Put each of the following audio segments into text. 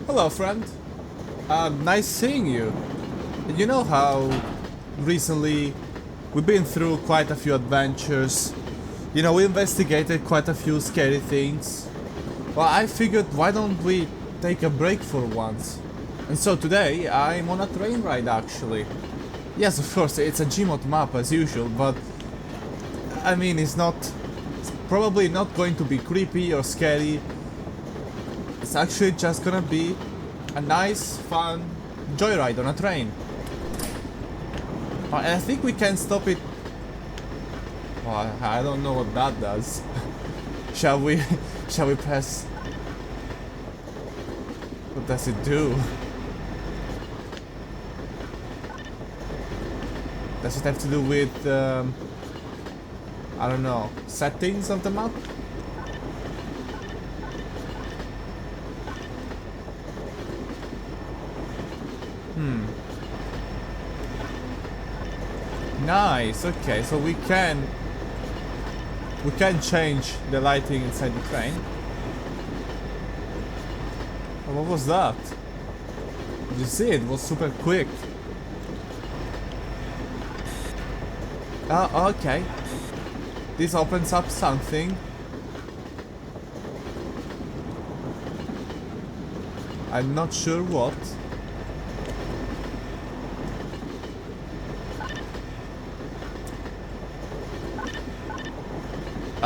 Hello, friend. Nice seeing you. You know how recently we've been through quite a few adventures. You know, we investigated quite a few scary things. Well, I figured why don't we take a break for once? And so today I'm on a train ride actually. Yes, of course, it's a Gmod map as usual, but I mean, it's probably not going to be creepy or scary. It's actually just gonna be a nice, fun joyride on a train. And I think we can stop it. Well, I don't know what that does. Shall we press? What does it do? Does it have to do with I don't know, settings of the map? Nice. Okay, so we can change the lighting inside the train. Oh, what was that? Did you see it? It was super quick. Oh, okay. This opens up something. I'm not sure what.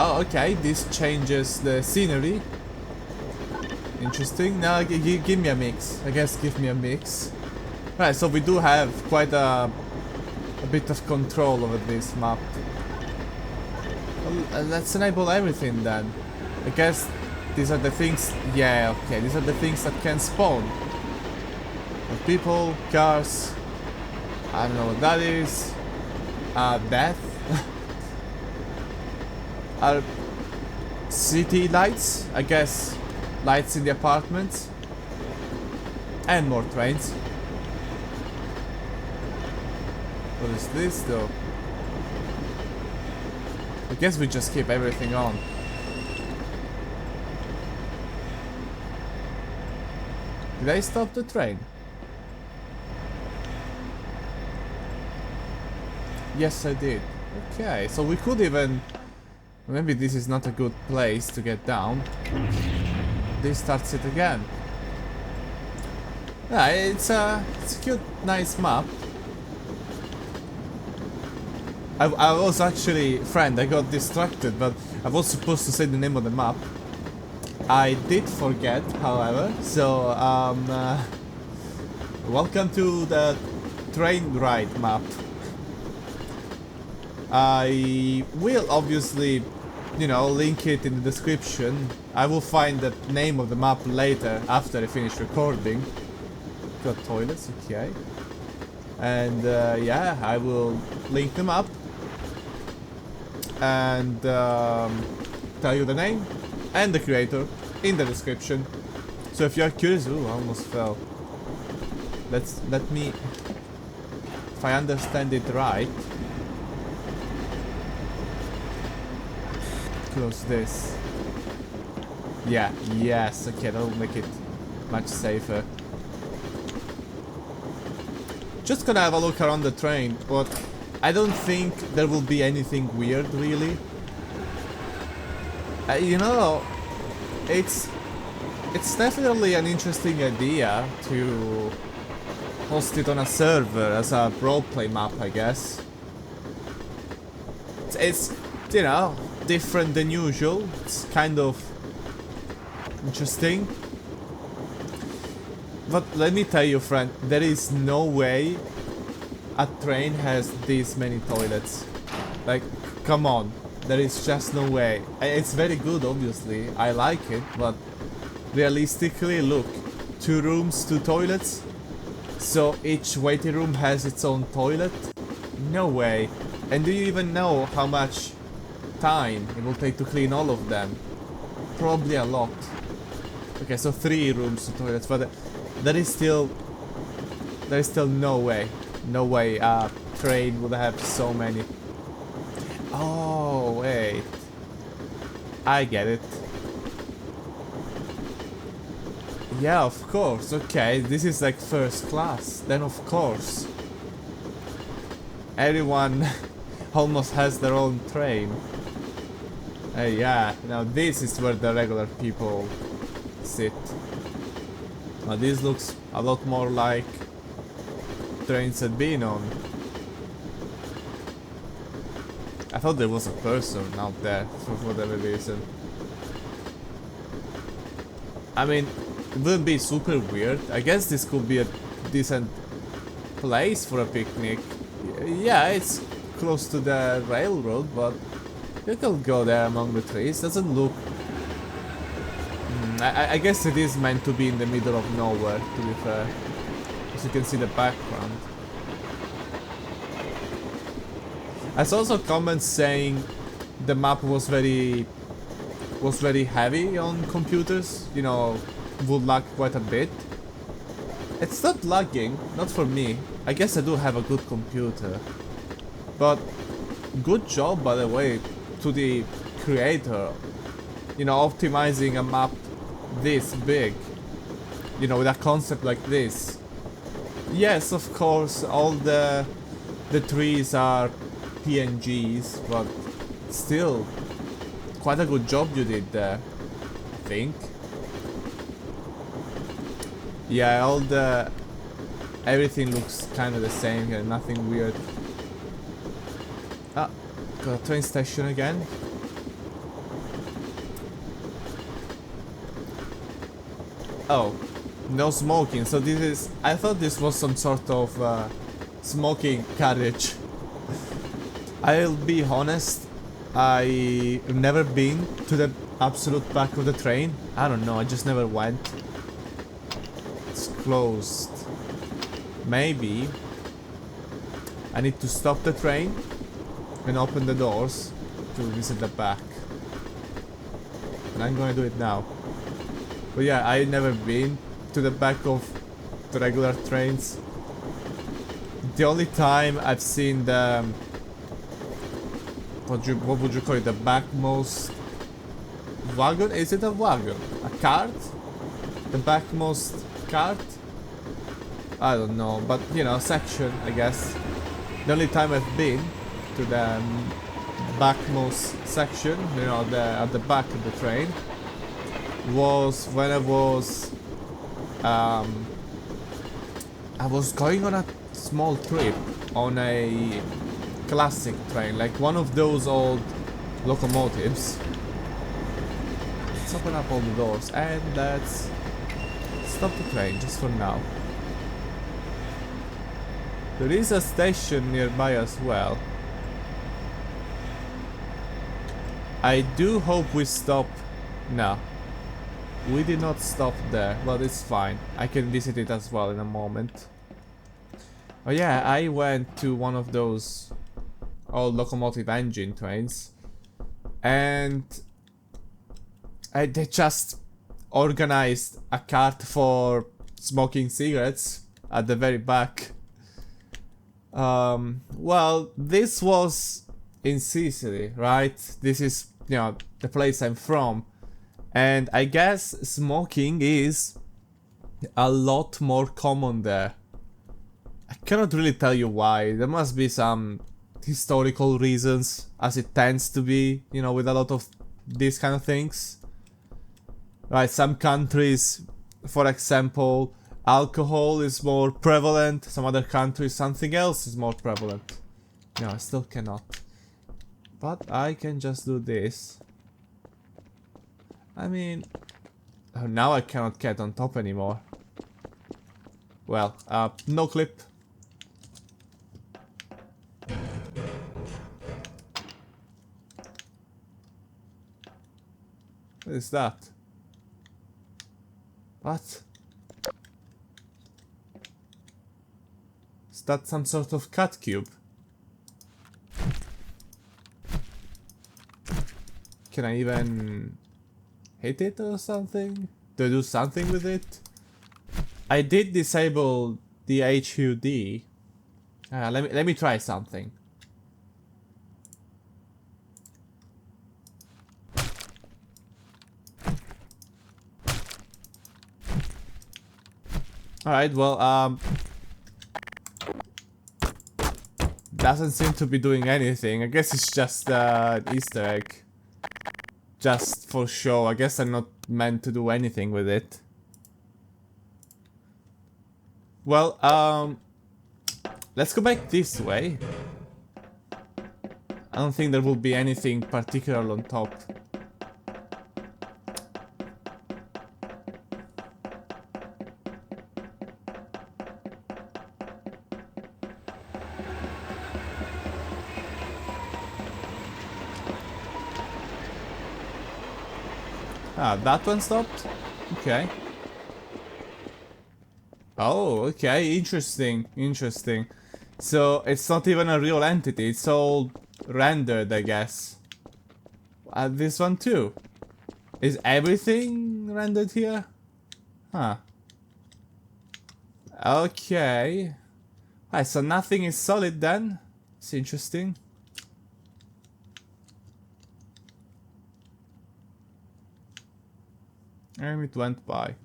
Oh, okay, this changes the scenery. Interesting. Now give me a mix. I guess give me a mix. Right, so we do have quite a bit of control over this map. Well, let's enable everything then. I guess these are the things. Yeah, okay, these are the things that can spawn. People, cars. I don't know what that is. Death. Are city lights, I guess. Lights in the apartments. And more trains. What is this though? I guess we just keep everything on. Did I stop the train? Yes, I did. Okay, so we could even... Maybe this is not a good place to get down. This starts it again. Yeah, it's a cute, nice map. I was actually... Friend, I got distracted, but I was supposed to say the name of the map. I did forget, however, so welcome to the train ride map. I will obviously, you know, link it in the description. I will find the name of the map later after I finish recording. Got toilets, okay. And yeah, I will link them up and tell you the name and the creator in the description. So if you're curious, ooh, I almost fell. Let me, if I understand it right, close this. Yeah, yes, okay, that'll make it much safer. Just gonna have a look around the train, but I don't think there will be anything weird, really. You know, it's definitely an interesting idea to host it on a server as a roleplay map, I guess. It's, you know, different than usual. It's kind of interesting. But let me tell you, friend, there is no way a train has this many toilets. Like, come on. There is just no way. It's very good, obviously. I like it, but realistically, look. 2 rooms, 2 toilets. So each waiting room has its own toilet? No way. And do you even know how much time it will take to clean all of them? Probably a lot. Okay, so 3 rooms, 2 toilets, but there is still no way. No way a train would have so many. Oh, wait. I get it. Yeah, of course. Okay, this is like first class. Then of course. Everyone almost has their own train. Yeah, now this is where the regular people sit. Now this looks a lot more like trains I've been on. I thought there was a person out there for whatever reason. I mean, it wouldn't be super weird. I guess this could be a decent place for a picnic. Yeah, it's close to the railroad, but you can go there among the trees. Doesn't look... I guess it is meant to be in the middle of nowhere, to be fair. As you can see the background. I saw some comments saying the map was very heavy on computers, you know, would lag quite a bit. It's not lagging, not for me. I guess I do have a good computer. But good job, by the way, to the creator. You know, optimizing a map this big. You know, with a concept like this. Yes, of course, all the trees are PNGs, but still, quite a good job you did there, I think. Yeah, everything looks kind of the same here, nothing weird. Ah, got a train station again. Oh, no smoking, so this is... I thought this was some sort of smoking carriage. I'll be honest, I've never been to the absolute back of the train. I don't know, I just never went. It's closed. Maybe I need to stop the train and open the doors to visit the back. And I'm gonna do it now. But yeah, I've never been to the back of the regular trains. The only time I've seen the... what would you call it? The backmost wagon? Is it a wagon? A cart? The backmost cart? I don't know, but you know, section, I guess. The only time I've been to the backmost section, you know, at the back of the train, was when I was going on a small trip on a classic train, like one of those old locomotives. Let's open up all the doors and let's stop the train just for now. There is a station nearby as well. I do hope we stop. No, we did not stop there, but it's fine. I can visit it as well in a moment. Oh yeah, I went to one of those old locomotive engine trains, and they just organized a cart for smoking cigarettes at the very back. Well, this was in Sicily, right? This is, you know, the place I'm from, and I guess smoking is a lot more common there. I cannot really tell you why. There must be some historical reasons, as it tends to be, you know, with a lot of these kind of things. Right, some countries, for example, alcohol is more prevalent, some other countries something else is more prevalent. No, I still cannot. But I can just do this. I mean... oh, now I cannot get on top anymore. Well, no clip. What is that? What? Is that some sort of cut cube? Can I even hit it or something? Do I do something with it? I did disable the HUD. Let me try something. Alright, well, doesn't seem to be doing anything. I guess it's just an Easter egg. Just for show. I guess I'm not meant to do anything with it. Well, let's go back this way. I don't think there will be anything particular on top. Ah, that one stopped? Okay. Oh, okay, interesting, interesting. So, it's not even a real entity, it's all rendered, I guess. This one too. Is everything rendered here? Huh. Okay. Alright, so nothing is solid then. It's interesting. And it went by.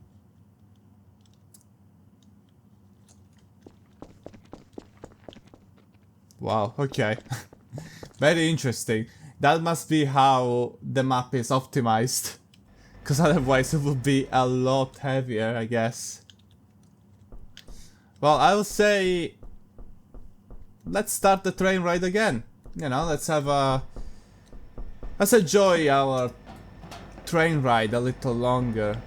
Wow, okay. Very interesting. That must be how the map is optimized. Because otherwise it would be a lot heavier, I guess. Well, I would say... let's start the train ride again. You know, let's have a... let's enjoy our train ride a little longer.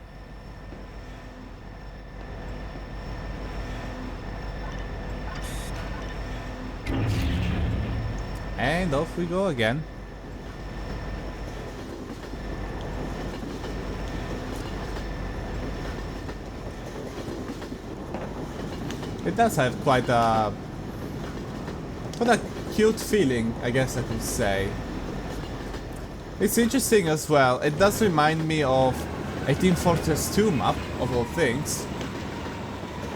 And off we go again. It does have quite a cute feeling, I guess I could say. It's interesting as well. It does remind me of a Team Fortress 2 map, of all things.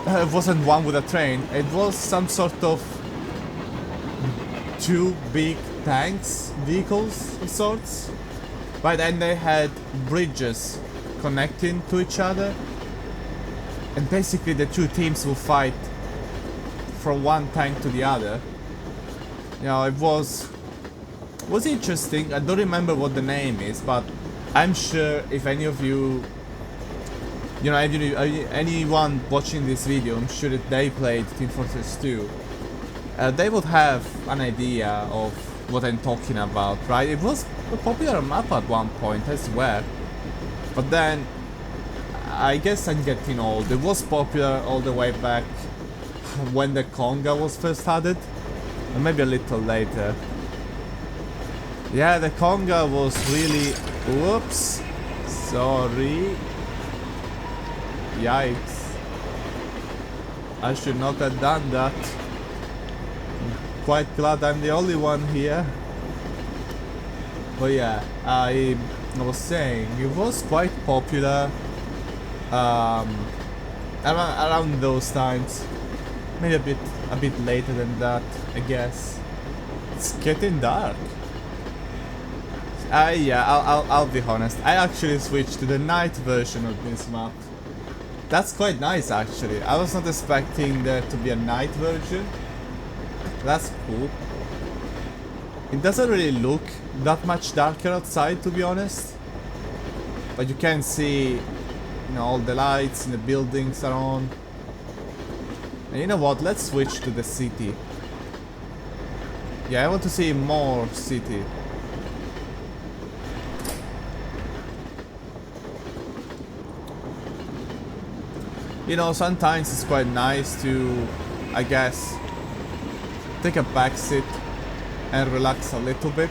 It wasn't one with a train. It was some sort of two big tanks, vehicles of sorts. But then they had bridges connecting to each other. And basically the two teams will fight from one tank to the other. You know, it was interesting. I don't remember what the name is, but I'm sure if any of you, you know, anyone watching this video, I'm sure that they played Team Fortress 2, they would have an idea of what I'm talking about, right? It was a popular map at one point, I swear. But then, I guess I'm getting old. It was popular all the way back when the Conga was first added, or maybe a little later. Yeah, the Conga was really... whoops. Sorry. Yikes. I should not have done that. I'm quite glad I'm the only one here. But yeah, I was saying, it was quite popular around those times. Maybe a bit later than that, I guess. It's getting dark. Yeah, I'll be honest. I actually switched to the night version of this map. That's quite nice, actually. I was not expecting there to be a night version. That's cool. It doesn't really look that much darker outside, to be honest. But you can see, you know, all the lights in the buildings are on. And you know what? Let's switch to the city. Yeah, I want to see more city. You know, sometimes it's quite nice to, I guess, take a back seat and relax a little bit.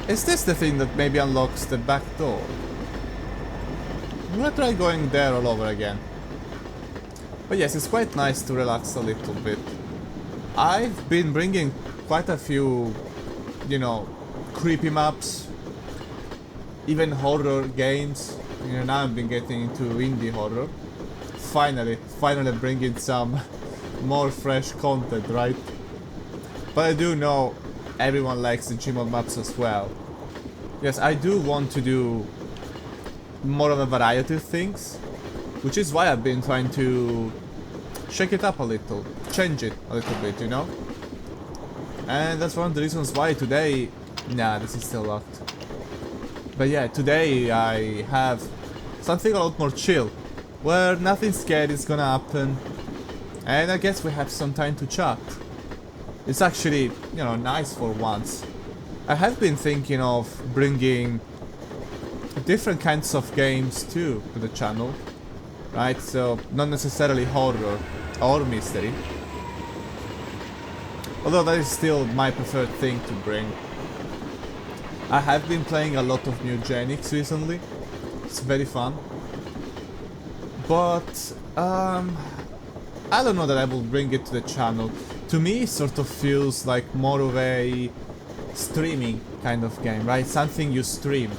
Is this the thing that maybe unlocks the back door? I'm gonna try going there all over again. But yes, it's quite nice to relax a little bit. I've been bringing quite a few, you know, creepy maps, even horror games. You know, now I've been getting into indie horror. Finally bringing some more fresh content, right? But I do know everyone likes the Gmod maps as well. Yes, I do want to do more of a variety of things. which is why I've been trying to shake it up a little, change it a little bit, you know? And that's one of the reasons why today... Nah, this is still locked. But yeah, today I have something a lot more chill, where nothing scary is gonna happen, and I guess we have some time to chat. It's actually, you know, nice for once. I have been thinking of bringing different kinds of games too to the channel, right? So, not necessarily horror or mystery. Although that is still my preferred thing to bring. I have been playing a lot of new Genix recently. It's very fun. But, I don't know that I will bring it to the channel. To me, it sort of feels like more of a streaming kind of game, right? Something you stream.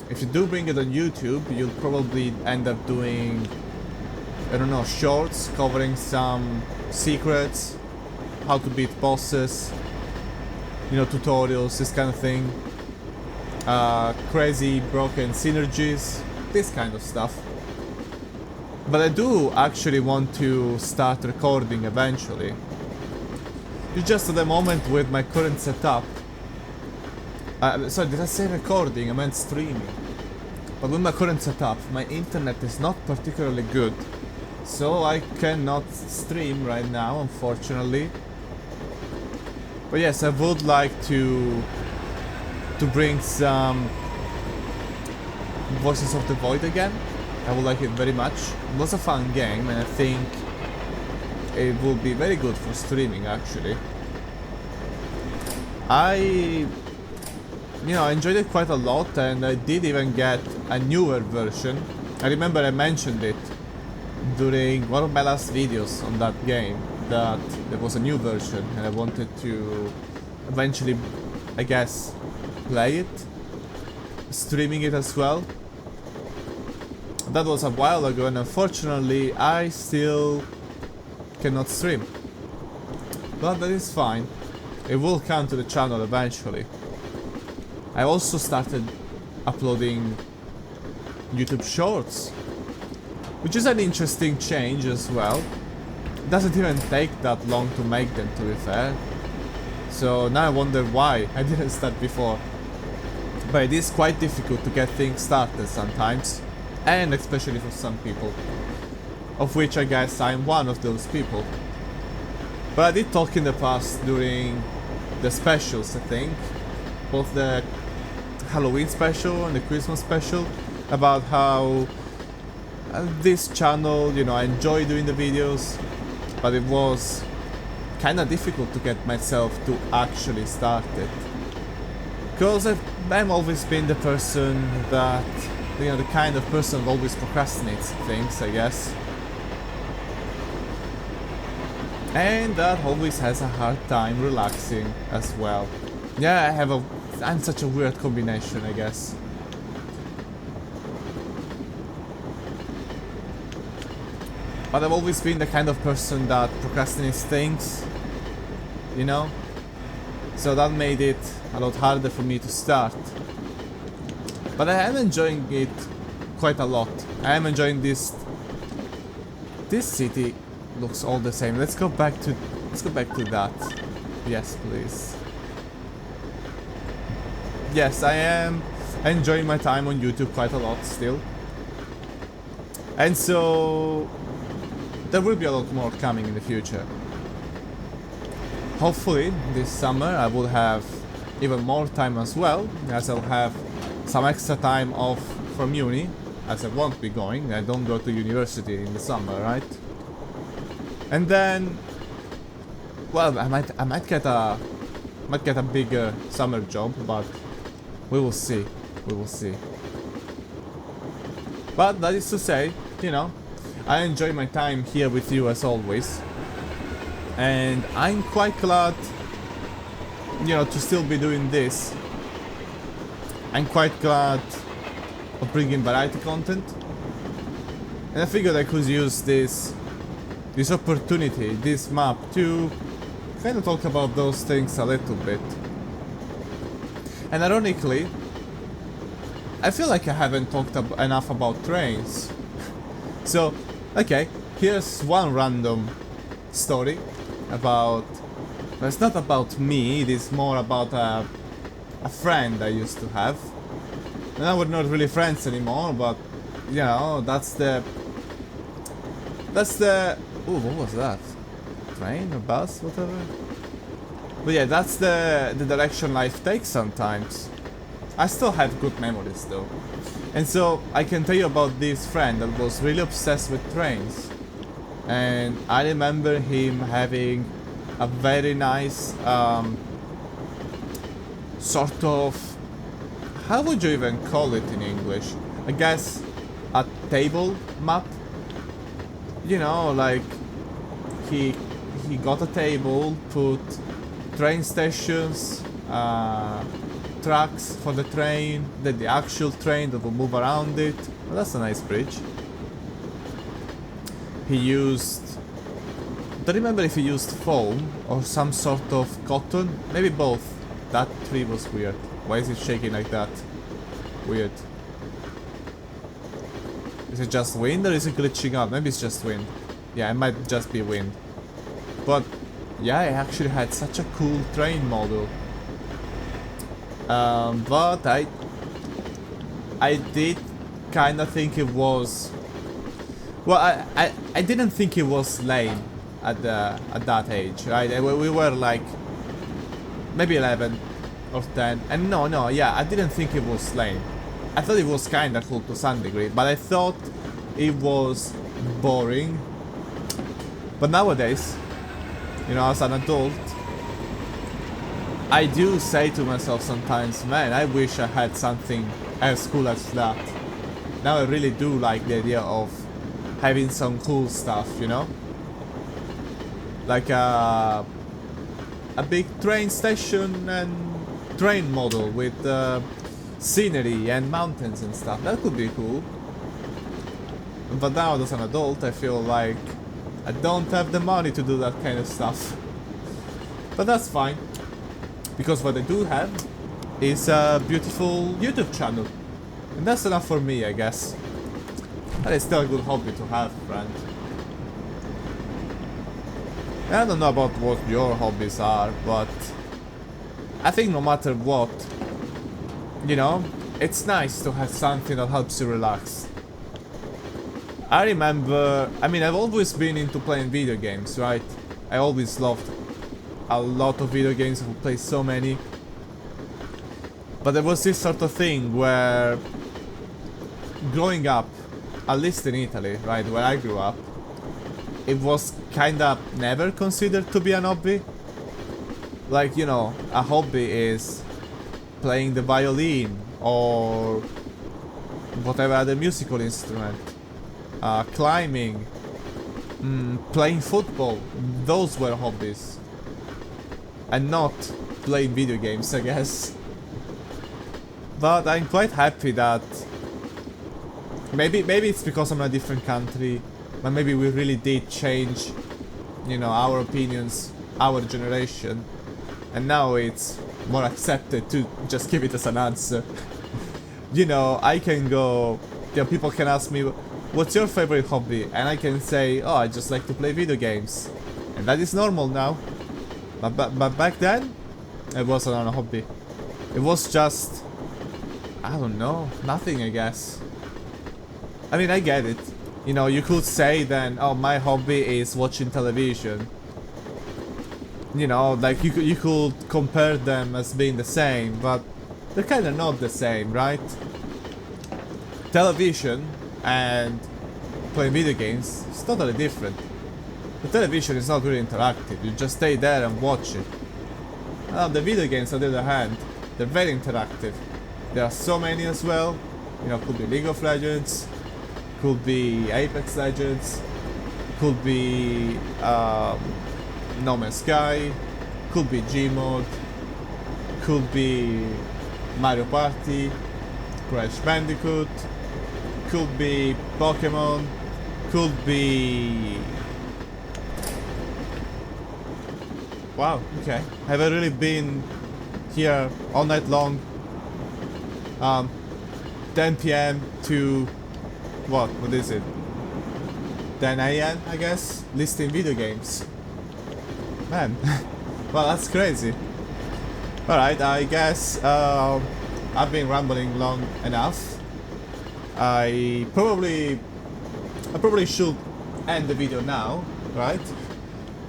If you do bring it on YouTube, you'll probably end up doing, I don't know, shorts covering some secrets, how to beat bosses, you know, tutorials, this kind of thing. Crazy broken synergies, this kind of stuff. But I do actually want to start recording eventually. It's just at the moment with my current setup. Sorry, did I say recording? I meant streaming. But with my current setup, my internet is not particularly good. So I cannot stream right now, unfortunately. But yes, I would like to bring some Voices of the Void again. I would like it very much. It was a fun game, and I think it will be very good for streaming, actually. I enjoyed it quite a lot, and I did even get a newer version. I remember I mentioned it during one of my last videos on that game, that there was a new version, and I wanted to eventually, I guess, play it, streaming it as well. That was a while ago, and unfortunately I still cannot stream. But that is fine. It will come to the channel eventually. I also started uploading YouTube Shorts, which is an interesting change as well. It doesn't even take that long to make them, to be fair. So now I wonder why I didn't start before. But it is quite difficult to get things started sometimes, and especially for some people, of which I guess I'm one of those people. But I did talk in the past during the specials, I think, both the Halloween special and the Christmas special, about how this channel, you know, I enjoy doing the videos, but it was kinda difficult to get myself to actually start it. Because I've always been the person that, you know, the kind of person who always procrastinates things, I guess. And that always has a hard time relaxing as well. Yeah, I'm such a weird combination, I guess. But I've always been the kind of person that procrastinates things, you know? So that made it a lot harder for me to start. But I am enjoying it quite a lot. I am enjoying this. This city looks all the same. Let's go back to that. Yes, please. Yes, I am enjoying my time on YouTube quite a lot still. And so there will be a lot more coming in the future. Hopefully this summer I will have even more time as well, as I'll have some extra time off from uni, as I won't be going. I don't go to university in the summer, right? And then, well, I might get a bigger summer job, but we will see. We will see. But that is to say, you know, I enjoy my time here with you as always. And I'm quite glad, you know, to still be doing this. I'm quite glad of bringing variety content. And I figured I could use this opportunity, this map, to kind of talk about those things a little bit. And ironically, I feel like I haven't talked enough about trains. So, okay, here's one random story about... Well, it's not about me, it is more about a friend I used to have. Now we're not really friends anymore, but, you know, that's the... Ooh, what was that? Train or bus, whatever? But yeah, that's the direction life takes sometimes. I still have good memories though. And so, I can tell you about this friend that was really obsessed with trains. And I remember him having a very nice, sort of... How would you even call it in English? I guess a table map? You know, like... He got a table, put train stations, tracks for the train, then the actual train that will move around it. Well, that's a nice bridge. He used... Don't remember if he used foam or some sort of cotton. Maybe both. That tree was weird. Why is it shaking like that? Weird. Is it just wind or is it glitching out? Maybe it's just wind. Yeah, it might just be wind. But yeah, I actually had such a cool train model. But I did kind of think it was... Well, I didn't think it was lame at that age, right? We were like maybe 11 or 10, and no, yeah, I didn't think it was lame. I thought it was kind of cool to some degree, but I thought it was boring. But nowadays, you know, as an adult, I do say to myself sometimes, man, I wish I had something as cool as that. Now I really do like the idea of having some cool stuff, you know? Like a big train station and train model with scenery and mountains and stuff. That could be cool. But now as an adult, I feel like I don't have the money to do that kind of stuff. But that's fine. Because what I do have is a beautiful YouTube channel. And that's enough for me, I guess. That is still a good hobby to have, friend. I don't know about what your hobbies are, but I think no matter what, you know, it's nice to have something that helps you relax. I remember, I mean, I've always been into playing video games, right? I always loved a lot of video games, I've played so many. But there was this sort of thing where, growing up, at least in Italy, right, where I grew up, it was kinda never considered to be an hobby. Like, you know, a hobby is playing the violin or whatever other musical instrument, climbing, playing football. Those were hobbies. And not playing video games, I guess. But I'm quite happy that maybe it's because I'm in a different country, but maybe we really did change, you know, our opinions, our generation, and now it's more accepted to just give it as an answer. You know, I can go, you know, people can ask me, what's your favorite hobby? And I can say, oh, I just like to play video games. And that is normal now. But back then, it wasn't a hobby. It was just, I don't know, nothing, I guess. I mean, I get it. You know, you could say then, oh, my hobby is watching television. You know, like you could compare them as being the same, but they're kind of not the same, right? Television and playing video games is totally different. The television is not really interactive, you just stay there and watch it. The video games, on the other hand, they're very interactive. There are so many as well. You know, could be League of Legends, could be Apex Legends, could be No Man's Sky, could be Gmod, could be Mario Party, Crash Bandicoot, could be Pokemon, could be... Wow, okay. Have I really been here all night long? 10 PM to... What is it? 10 a.m. I guess, listing video games. Man, well, that's crazy. Alright, I guess I've been rambling long enough. I probably should end the video now, right?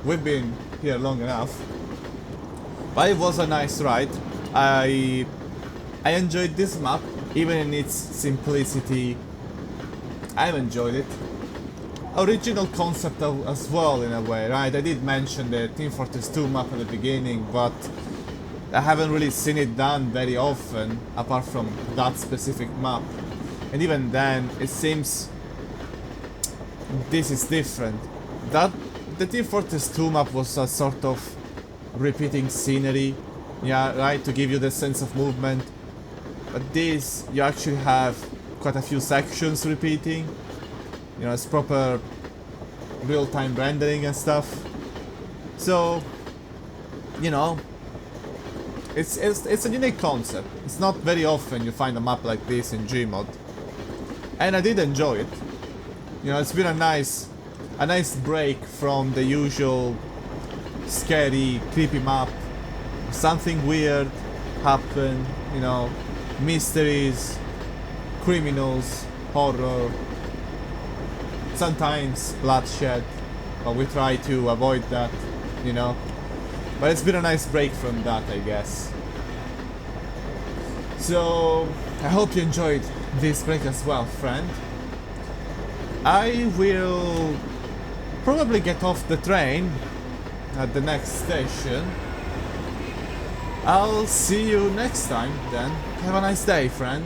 We've been here long enough. But it was a nice ride. I enjoyed this map, even in its simplicity. I've enjoyed it. Original concept as well, in a way, right? I did mention the Team Fortress 2 map at the beginning, but I haven't really seen it done very often, apart from that specific map. And even then, it seems this is different. The Team Fortress 2 map was a sort of repeating scenery, yeah, right, to give you the sense of movement. But this, you actually have quite a few sections repeating. You know, it's proper real-time rendering and stuff. So, you know, it's a unique concept. It's not very often you find a map like this in Gmod. And I did enjoy it. You know, it's been a nice break from the usual scary, creepy map. Something weird happened, you know, mysteries, criminals, horror, sometimes bloodshed, but we try to avoid that, you know. But it's been a nice break from that, I guess. So, I hope you enjoyed this break as well, friend. I will probably get off the train at the next station. I'll see you next time then. Have a nice day, friend.